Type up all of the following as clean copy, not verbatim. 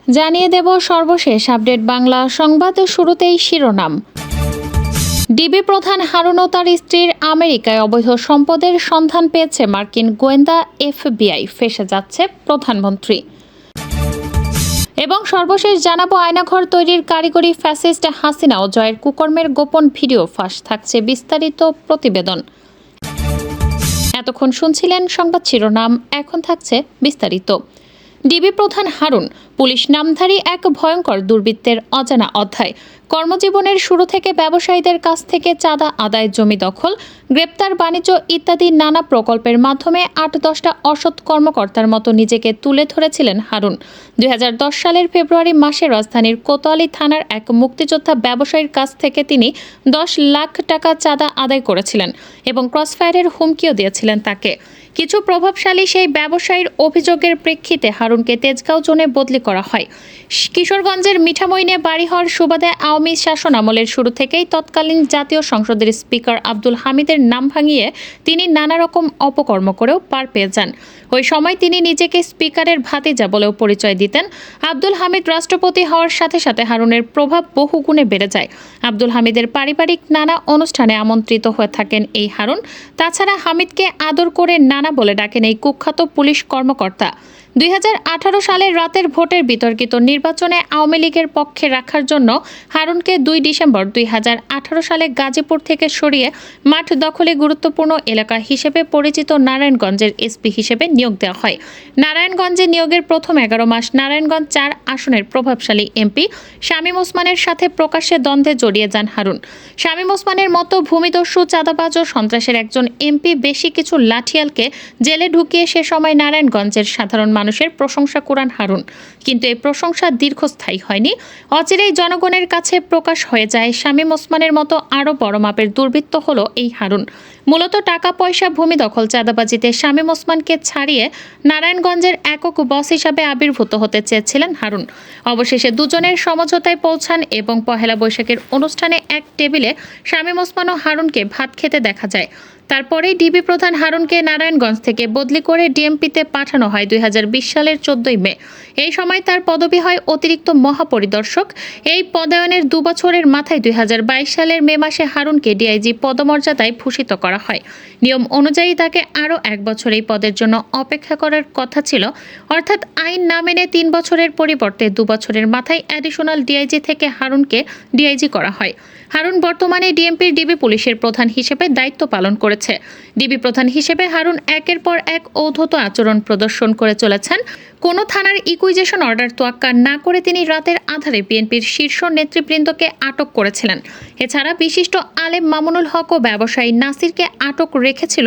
জানিয়ে দেব সর্বশেষ আপডেট বাংলা সংবাদ। শুরুতেই শিরোনাম। ডিবি প্রধান হারুন ও তার স্ত্রীর আমেরিকায় অবৈধ সম্পদের সন্ধান পেয়েছে মার্কিন গোয়েন্দা FBI, ফেঁসে যাচ্ছে প্রধানমন্ত্রী। এবং সর্বশেষ জানাবো, আয়নাঘর তৈরির কারিগরি ফ্যাসিস্ট হাসিনা ও জয়ের কুকর্মের গোপন ভিডিও ফাঁস, থাকছে বিস্তারিত প্রতিবেদন। এতক্ষণ শুনছিলেন সংবাদ শিরোনাম, এখন থাকছে বিস্তারিত। ডিবি প্রধান হারুন পুলিশ নামধারী এক ভয়ঙ্কর দুর্বৃত্তের অজানা অধ্যায়। কর্মজীবনের শুরু থেকে ব্যবসায়ীদের কাছ থেকে চাঁদা আদায়, জমি দখল, গ্রেপ্তার, বাণিজ্য ইত্যাদি নানা প্রকল্পের মাধ্যমে ৮-১০টা অসৎ কর্মকর্তার মতো নিজেকে তুলে ধরেছিলেন হারুন। ২০১০ সালের ফেব্রুয়ারি মাসে রাজধানীর কোতোয়ালি থানার এক মুক্তিযোদ্ধা ব্যবসায়ীর কাছ থেকে তিনি ১০ লাখ টাকা চাঁদা আদায় করেছিলেন এবং ক্রসফায়ারের হুমকিও দিয়েছিলেন তাকে। কিছু প্রভাবশালী সেই ব্যবসায়ীর অভিযোগের প্রেক্ষিতে হারুনকে তেজগাঁও জোনে বদলি করা হয়। কিশোরগঞ্জের মিঠামইনে বাড়ি হওয়ার সুবাদে আওয়ামী শাসন আমলের শুরু থেকেই তৎকালীন জাতীয় সংসদের স্পিকার আব্দুল হামিদের নাম ভাঙিয়ে তিনি নানা রকম অপকর্ম করেও পার পেয়ে যান। ওই সময় তিনি নিজেকে স্পিকারের ভাতিজা বলেও পরিচয় দিতেন। আব্দুল হামিদ রাষ্ট্রপতি হওয়ার সাথে সাথে হারুনের প্রভাব বহুগুণে বেড়ে যায়। আব্দুল হামিদের পারিবারিক নানা অনুষ্ঠানে আমন্ত্রিত হয়ে থাকেন এই হারুন। তাছাড়া হামিদকে আদর করে নানা বলে ডাকেন এই কুখ্যাত পুলিশ কর্মকর্তা। ২০১৮ সালের রাতের ভোটের বিতর্কিত নির্বাচনে আওয়ামী লীগের পক্ষে রাখার জন্য হারুনকে ২ ডিসেম্বর ২০১৮ সালে গাজীপুর থেকে সরিয়ে মাঠ দখলে গুরুত্বপূর্ণ এলাকা হিসেবে পরিচিত নারায়ণগঞ্জের এসপি হিসেবে নিয়োগ দেওয়া হয়। নারায়ণগঞ্জে নিয়োগের প্রথম ১১ মাস নারায়ণগঞ্জ ৪ আসনের প্রভাবশালী এমপি শামীম ওসমানের সাথে প্রকাশ্যে দ্বন্দ্বে জড়িয়ে যান হারুন। শামীম ওসমানের মতো ভূমিদস্যু, চাঁদাবাজ ও সন্ত্রাসের একজন এমপি বেশি কিছু লাঠিয়ালকে জেলে ঢুকিয়ে সে সময় নারায়ণগঞ্জের সাধারণ মানুষের প্রশংসা কুড়ান হারুন। কিন্তু এই প্রশংসা দীর্ঘস্থায়ী হয়নি। অচিরেই জনগণের কাছে প্রকাশ হয়ে যায় শামীম ওসমানের মতো আরও বড় মাপের দুর্বৃত্ত হলো এই হারুন। মূলত টাকা পয়সা, ভূমি দখল, চাঁদাবাজিতে শামীম ওসমানকে ছাড়িয়ে নারায়ণগঞ্জের একক বস হিসাবে আবির্ভূত হতে চেয়েছিলেন হারুন। অবশেষে দুজনের সমঝোতায় পৌঁছান এবং পহেলা বৈশাখের অনুষ্ঠানে এক টেবিলে শামীম ওসমান ও হারুনকে ভাত খেতে দেখা যায়। তারপরেই ডিবি প্রধান হারুনকে নারায়ণগঞ্জ থেকে বদলি করে ডিএমপিতে পাঠানো হয় ২০২০ সালের ১৪ই মে। এই সময় তার পদবি হয় অতিরিক্ত মহাপরিদর্শক। এই পদায়নের ২ বছরের মাথায় ২০২২ সালের মে মাসে হারুনকে ডিআইজি পদমর্যাদায় ভূষিত করা হয়। নিয়ম অনুযায়ী তাকে আরও ১ বছর এই পদের জন্য অপেক্ষা করার কথা ছিল, অর্থাৎ আইন না মেনে ৩ বছরের পরিবর্তে ২ বছরের মাথায় অ্যাডিশনাল ডিআইজি থেকে হারুনকে ডিআইজি করা হয়। হারুন বর্তমানে ডিএমপির ডিবি পুলিশের প্রধান হিসেবে দায়িত্ব পালন করেছে। ডিবি প্রধান হিসেবে হারুন একের পর এক ঔদ্ধত আচরণ প্রদর্শন করে চলেছেন। কোনো থানার ইকুইজেশন অর্ডার তোয়াক্কা না করে তিনি রাতের আধারে বিএনপির শীর্ষ নেতৃবৃন্দকে আটক করেছিলেন। এছাড়া বিশিষ্ট আলেম মামুনুল হক ও ব্যবসায়ী নাসিরকে আটক রেখেছিল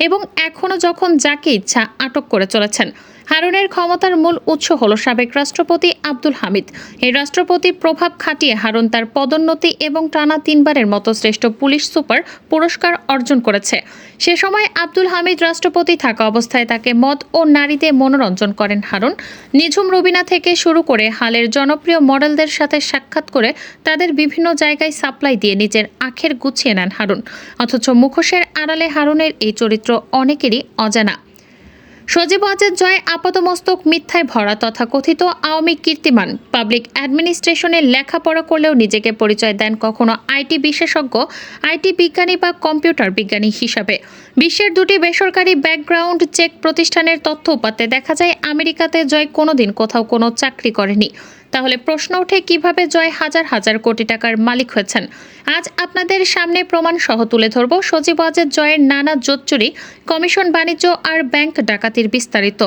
এবং এখনও যখন যাকে ইচ্ছা আটক করে চলেছেন। হারুনের ক্ষমতার মূল উৎস হল সাবেক রাষ্ট্রপতি আব্দুল হামিদ। এই রাষ্ট্রপতির প্রভাব খাটিয়ে হারুন তার পদোন্নতি এবং টানা ৩ বারের মতো শ্রেষ্ঠ পুলিশ সুপার পুরস্কার অর্জন করেছে। সে সময় আব্দুল হামিদ রাষ্ট্রপতি থাকা অবস্থায় তাকে মদ ও নারীতে মনোরঞ্জন করেন হারুন। নিঝুম রুবিনা থেকে শুরু করে হালের জনপ্রিয় মডেলদের সাথে সাক্ষাৎ করে তাদের বিভিন্ন জায়গায় সাপ্লাই দিয়ে নিজের আখের গুছিয়ে নেন হারুন। অথচ মুখোশের আড়ালে হারুনের এই চরিত্র অনেকেরই অজানা। সজীব ওয়াজেদ জয় আপাতমস্তক মিথ্যায় ভরা তথাকথিত আওয়ামী কীর্তিমান। পাবলিক অ্যাডমিনিস্ট্রেশনে লেখাপড়া করলেও নিজেকে পরিচয় দেন কখনো আইটি বিশেষজ্ঞ, আইটি বিজ্ঞানী বা কম্পিউটার বিজ্ঞানী হিসাবে। বিশ্বের ২টি বেসরকারি ব্যাকগ্রাউন্ড চেক প্রতিষ্ঠানের তথ্য উপাত্তে দেখা যায় আমেরিকাতে জয় কোনোদিন কোথাও কোনো চাকরি করেনি। তাহলে প্রশ্ন ওঠে, কিভাবে জয় হাজার হাজার কোটি টাকার মালিক হয়েছেন? আজ আপনাদের সামনে প্রমাণ সহ তুলে ধরব সজীব ওয়াজেদ জয়ের নানা জোচ্চুরি, কমিশন, বাণিজ্য আর ব্যাংক ডাকাতির বিস্তারিত।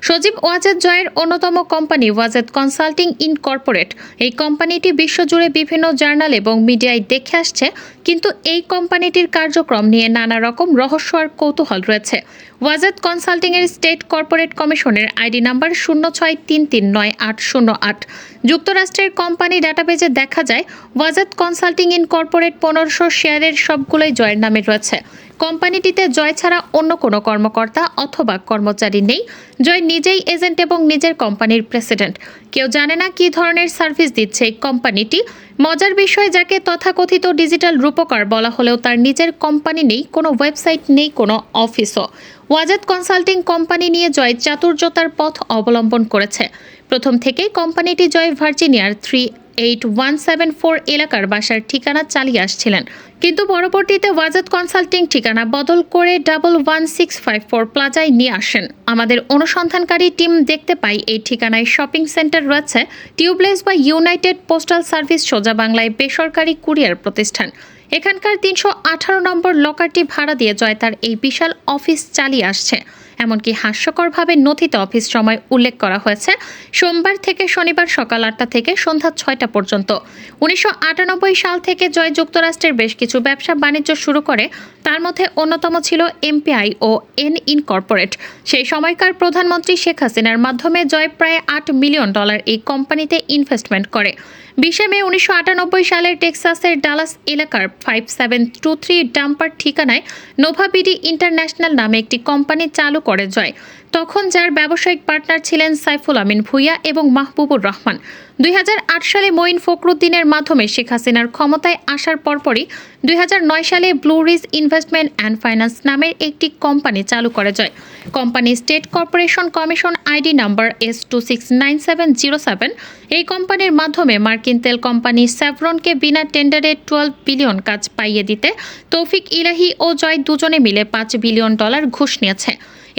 সজীব ওয়াজেদ জয়ের অন্যতম কোম্পানি ওয়াজেদ কনসাল্টিং ইনকর্পোরেট। এই কোম্পানিটি বিশ্বজুড়ে বিভিন্ন জার্নাল এবং মিডিয়ায় দেখে আসছে, কিন্তু এই কোম্পানিটির কার্যক্রম নিয়ে নানা রকম রহস্য আর কৌতূহল রয়েছে। ওয়াজেদ কনসাল্টিং এর স্টেট কর্পোরেট কমিশনের আইডি নাম্বার ০৬৩৩৯৮০৮। যুক্তরাষ্ট্রের কোম্পানি ডাটাবেজে দেখা যায় ওয়াজেদ কনসাল্টিং ইনকর্পোরেট ১৫০০ শেয়ারের সবগুলোই জয়ের নামে রয়েছে। কোম্পানিটিতে জয় ছাড়া অন্য কোনো কর্মকর্তা অথবা কর্মচারী নেই। জয় নিজেই এজেন্ট এবং নিজের কোম্পানির প্রেসিডেন্ট। কেউ জানে না কী ধরনের সার্ভিস দিচ্ছে এই কোম্পানিটি। মজার বিষয়, যাকে তথাকথিত ডিজিটাল রূপকার বলা হলেও তার নিজের কোম্পানি নেই, কোনো ওয়েবসাইট নেই, কোনো অফিসও। ওয়াজেদ কনসাল্টিং কোম্পানি নিয়ে জয় চাতুর্যতার পথ অবলম্বন করেছে। প্রথম থেকেই কোম্পানিটি জয় ভার্জিনিয়ার 38174 এলাকার বাসার ঠিকানা চালিয়ে আসছিলেন, কিন্তু পরবর্তীতে ওয়াজাদ কনসাল্টিং ঠিকানা বদল করে 11654 প্লাজায় নিয়ে আসেন। আমাদের অনুসন্ধানকারী টিম দেখতে পাই এই ঠিকানায় শপিং সেন্টার রয়েছে, টিউবলেস বা ইউনাইটেড পোস্টাল সার্ভিস সোজা বাংলায় বেসরকারি কুরিয়ার প্রতিষ্ঠান। এখানকার 318 নম্বর লকারটি ভাড়া দিয়ে জয় তার এই বিশাল অফিস চালিয়ে আসছে। এমনকি হাস্যকরভাবে নথিতে অফিস সময় উল্লেখ করা হয়েছে সোমবার থেকে শনিবার সকাল 8টা থেকে সন্ধ্যা 6টা পর্যন্ত। 1998 সাল থেকে জয় যুক্তরাষ্ট্রের বেশ কিছু ব্যবসা বাণিজ্য শুরু করে, তার মধ্যে অন্যতম ছিল এমপিআই ও এন ইনকর্পোরেট। সেই সময়কার প্রধানমন্ত্রী শেখ হাসিনার মাধ্যমে জয় প্রায় $8 মিলিয়ন এই কোম্পানিতে ইনভেস্টমেন্ট করে। 20 মে 1998 সালের টেক্সাসের ডালাস এলাকার 5723 ডাম্পার ঠিকানায় নোভাবিডি ইন্টারন্যাশনাল নামে একটি কোম্পানি চালু করে জয়। তখন যার ব্যবসায়িক পার্টনার ছিলেন সাইফুল আমিন ভূঁইয়া এবং মাহবুবুর রহমান। 2008 সালে মঈন ফখরুদ্দিনের মাধ্যমে শেখ হাসিনার ক্ষমতায় আসার পরপরই 2009 সালে Blue Ridge Investment and Finance নামের একটি কোম্পানি চালু করে যায়। Company state corporation commission ID number S269707। এই কোম্পানির মাধ্যমে মার্কিন তেল কোম্পানি স্যাভরনকে বিনা টেন্ডারে 12 বিলিয়ন কাজ পাইয়ে দিতে তৌফিক ইলাহি ও জয় দুজনে মিলে $5 বিলিয়ন ঘুষ নিয়েছে।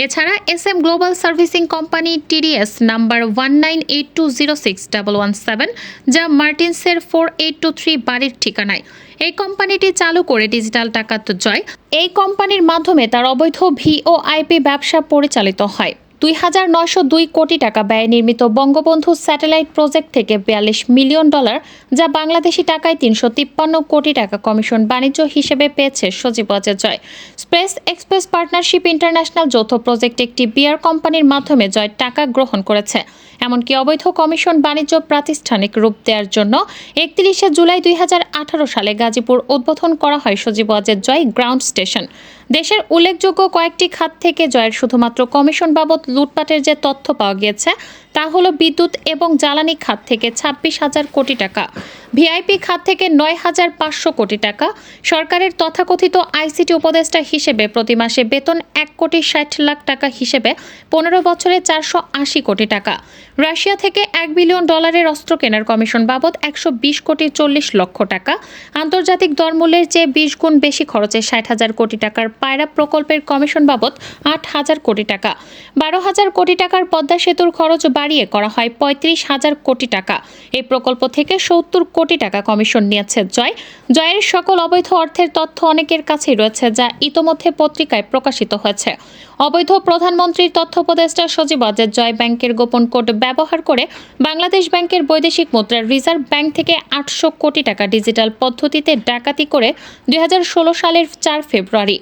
এছাড়া SM global servicing company TDS number 198206117, যা মার্টিনসের 4823 বাড়ির ঠিকানায়। এই কোম্পানিটি চালু করে ডিজিটাল ডাকাত জয়। এই কোম্পানির মাধ্যমে তার অবৈধ VOIP ব্যবসা পরিচালিত হয়। 2902 কোটি টাকা ব্যয়ে নির্মিত বঙ্গবন্ধু স্যাটেলাইট প্রজেক্ট থেকে $42 মিলিয়ন, যা বাংলাদেশি টাকায় 353 কোটি টাকা কমিশন বাণিজ্য হিসেবে পেয়েছে Sajeeb Wazed Joy. Space express partnership international যৌথ প্রজেক্ট একটি বিয়ার কোম্পানির মাধ্যমে জয় টাকা গ্রহণ করেছে। এমনকি অবৈধ কমিশন বাণিজ্য প্রাতিষ্ঠানিক রূপ দেওয়ার জন্য 31 জুলাই 2018 সালে গাজীপুর উদ্বোধন করা হয় সজীব ওয়াজেদ জয় গ্রাউন্ড স্টেশন। দেশের উল্লেখযোগ্য কয়েকটি খাত থেকে জয়ের শুধুমাত্র কমিশন বাবদ লুটপাটের যে তথ্য পাওয়া গিয়েছে তা হলো বিদ্যুৎ এবং জ্বালানি খাত থেকে 26,000 কোটি টাকা, ভিআইপি খাত থেকে 9,500 কোটি টাকা, সরকারের তথাকথিত আইসিটি উপদেষ্টা হিসেবে প্রতি মাসে বেতন 1,60,00,000 টাকা হিসেবে 15 বছরে 480 কোটি টাকা, রাশিয়া থেকে $1 বিলিয়ন অস্ত্র কেনার কমিশন বাবদ 120,40,00,000 টাকা, আন্তর্জাতিক দরমূল্যের চেয়ে 20 গুণ বেশি খরচে 60,000 কোটি টাকার পায়রা প্রকল্পের কমিশন বাবদ 8,000 কোটি টাকা, 12,000 কোটি টাকার পদ্মা সেতুর খরচ বাড়িয়ে করা হয় 35,000 কোটি টাকা। এই প্রকল্প থেকে 70 কোটি টাকা কমিশন নিয়েছে জয়। জয়ের সকল অবৈধ অর্থের তথ্য অনেকের কাছেই রয়েছে, যা ইতোমধ্যে পত্রিকায় প্রকাশিত হয়েছে। অবৈধ প্রধানমন্ত্রীর তথ্য উপদেষ্টা সজীব ওয়াজেদ জয় ব্যাংকের গোপন কোড ব্যবহার করে বাংলাদেশ ব্যাংকের বৈদেশিক মুদ্রা রিজার্ভ ব্যাংক থেকে 800 কোটি টাকা ডিজিটাল পদ্ধতিতে ডাকাতি করে 2016 সালের 4 ফেব্রুয়ারি